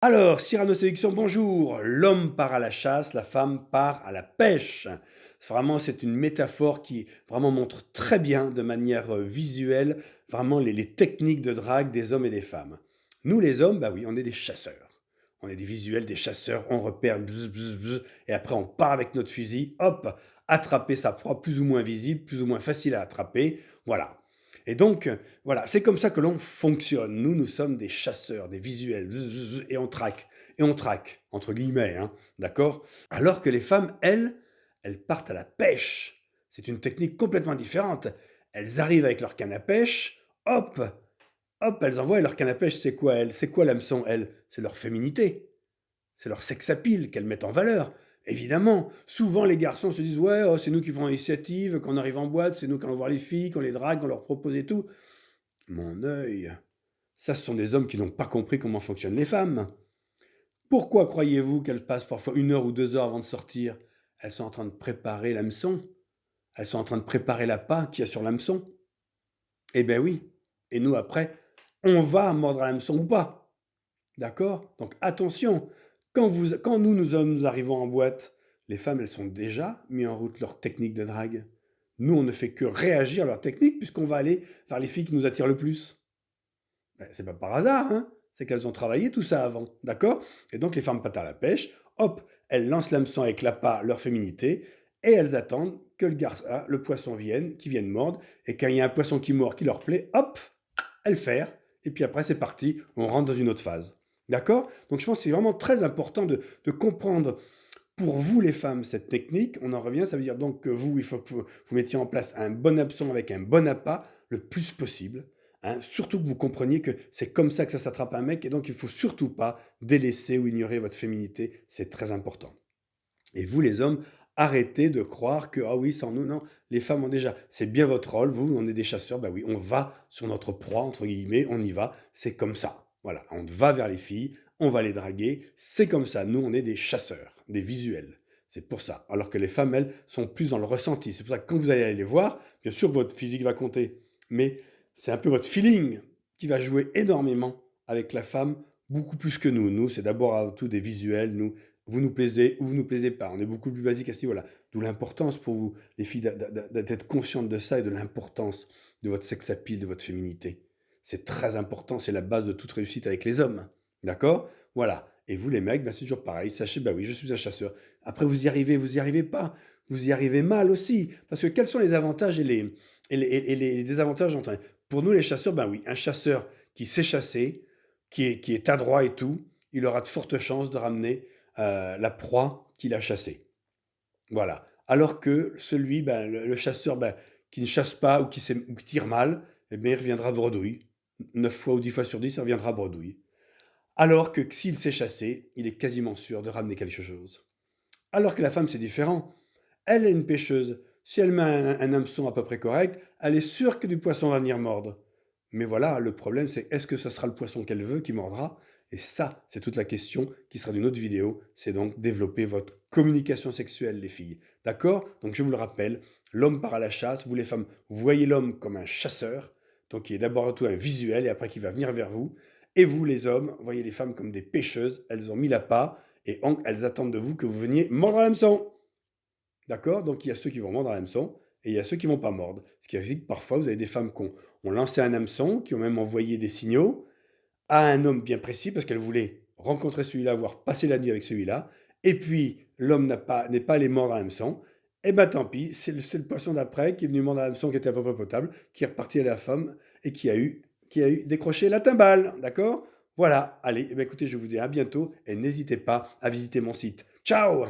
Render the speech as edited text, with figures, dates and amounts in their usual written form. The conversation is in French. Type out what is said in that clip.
Alors, Cyrano de Séduction, bonjour. L'homme part à la chasse, la femme part à la pêche. Vraiment, c'est une métaphore qui vraiment montre très bien, de manière visuelle, vraiment les techniques de drague des hommes et des femmes. Nous, les hommes, bah oui, on est des chasseurs. On est des visuels, des chasseurs, on repère, bzz, bzz, bzz, et après on part avec notre fusil, hop, attraper sa proie plus ou moins visible, plus ou moins facile à attraper, voilà. Et donc, voilà, c'est comme ça que l'on fonctionne. Nous, nous sommes des chasseurs, des visuels, et on traque, entre guillemets, hein, d'accord? Alors que les femmes, elles partent à la pêche. C'est une technique complètement différente. Elles arrivent avec leur canne à pêche, hop, hop, elles envoient, et leur canne à pêche, c'est quoi, elles? C'est quoi l'hameçon, elles? C'est leur féminité. C'est leur sex appeal qu'elles mettent en valeur. Évidemment, souvent les garçons se disent ouais, oh, c'est nous qui prenons l'initiative, quand on arrive en boîte, c'est nous qui allons voir les filles, qu'on les drague, qu'on leur propose et tout. Mon œil, ça ce sont des hommes qui n'ont pas compris comment fonctionnent les femmes. Pourquoi croyez-vous qu'elles passent parfois 1 heure ou 2 heures avant de sortir? Elles sont en train de préparer l'hameçon. Elles sont en train de préparer l'appât qu'il y a sur l'hameçon. Eh ben oui. Et nous après, on va mordre à l'hameçon ou pas. D'accord? Donc attention, quand nous, nous hommes, nous arrivons en boîte, les femmes, elles sont déjà mis en route leur technique de drague. Nous, on ne fait que réagir à leur technique puisqu'on va aller vers les filles qui nous attirent le plus. Ben, c'est pas par hasard, hein? C'est qu'elles ont travaillé tout ça avant, d'accord? Et donc les femmes partent à la pêche, hop, elles lancent l'hameçon avec l'appât, leur féminité, et elles attendent que le poisson vienne, qui vienne mordre, et quand il y a un poisson qui mord, qui leur plaît, hop, elles ferment, et puis après c'est parti, on rentre dans une autre phase. D'accord? Donc je pense que c'est vraiment très important de comprendre pour vous les femmes cette technique. On en revient, ça veut dire donc que vous, il faut que vous mettiez en place un bon hameçon avec un bon appât le plus possible. Hein. Surtout que vous compreniez que c'est comme ça que ça s'attrape un mec, et donc il ne faut surtout pas délaisser ou ignorer votre féminité, c'est très important. Et vous les hommes, arrêtez de croire que, ah oui, sans nous, non, les femmes ont déjà, c'est bien votre rôle, vous, on est des chasseurs, bah oui, on va sur notre proie, entre guillemets, on y va, c'est comme ça. Voilà, on va vers les filles, on va les draguer, c'est comme ça, nous, on est des chasseurs, des visuels. C'est pour ça. Alors que les femmes, elles, sont plus dans le ressenti. C'est pour ça que quand vous allez aller les voir, bien sûr que votre physique va compter, mais c'est un peu votre feeling qui va jouer énormément avec la femme, beaucoup plus que nous. Nous, c'est d'abord avant tout des visuels, nous, vous nous plaisez ou vous nous plaisez pas. On est beaucoup plus basique à ce niveau-là. D'où l'importance pour vous, les filles, d'être conscientes de ça et de l'importance de votre sex appeal, de votre féminité. C'est très important, c'est la base de toute réussite avec les hommes. D'accord? Voilà. Et vous, les mecs, ben, c'est toujours pareil. Sachez, bah oui, je suis un chasseur. Après, vous y arrivez pas. Vous y arrivez mal aussi. Parce que quels sont les avantages et les désavantages pour nous, les chasseurs, ben oui, un chasseur qui sait chasser, qui est adroit et tout, il aura de fortes chances de ramener la proie qu'il a chassée. Voilà. Alors que celui, ben, le chasseur ben, qui ne chasse pas ou qui tire mal, eh bien, il reviendra bredouille. 9 fois ou 10 fois sur 10, il reviendra bredouille. Alors que s'il sait chasser, il est quasiment sûr de ramener quelque chose. Alors que la femme, c'est différent. Elle est une pêcheuse. Si elle met un hameçon à peu près correct, elle est sûre que du poisson va venir mordre. Mais voilà, le problème, c'est est-ce que ce sera le poisson qu'elle veut qui mordra? Et ça, c'est toute la question qui sera d'une autre vidéo. C'est donc développer votre communication sexuelle, les filles. D'accord? Donc je vous le rappelle, l'homme part à la chasse. Vous, les femmes, vous voyez l'homme comme un chasseur, donc qui est d'abord tout un visuel et après qui va venir vers vous. Et vous, les hommes, voyez les femmes comme des pêcheuses. Elles ont mis l'appât et elles attendent de vous que vous veniez mordre à l'hameçon. D'accord? Donc il y a ceux qui vont mordre à l'hameçon et il y a ceux qui vont pas mordre. Ce qui veut dire que parfois vous avez des femmes qui ont lancé un hameçon, qui ont même envoyé des signaux à un homme bien précis parce qu'elles voulaient rencontrer celui-là, voire passer la nuit avec celui-là. Et puis l'homme n'est pas allé mordre à l'hameçon. Et ben tant pis, c'est le poisson d'après qui est venu mordre à l'hameçon qui était à peu près potable, qui est reparti à la femme et qui a eu décroché la timbale. D'accord? Voilà, allez, eh ben, écoutez, je vous dis à bientôt et n'hésitez pas à visiter mon site. Ciao!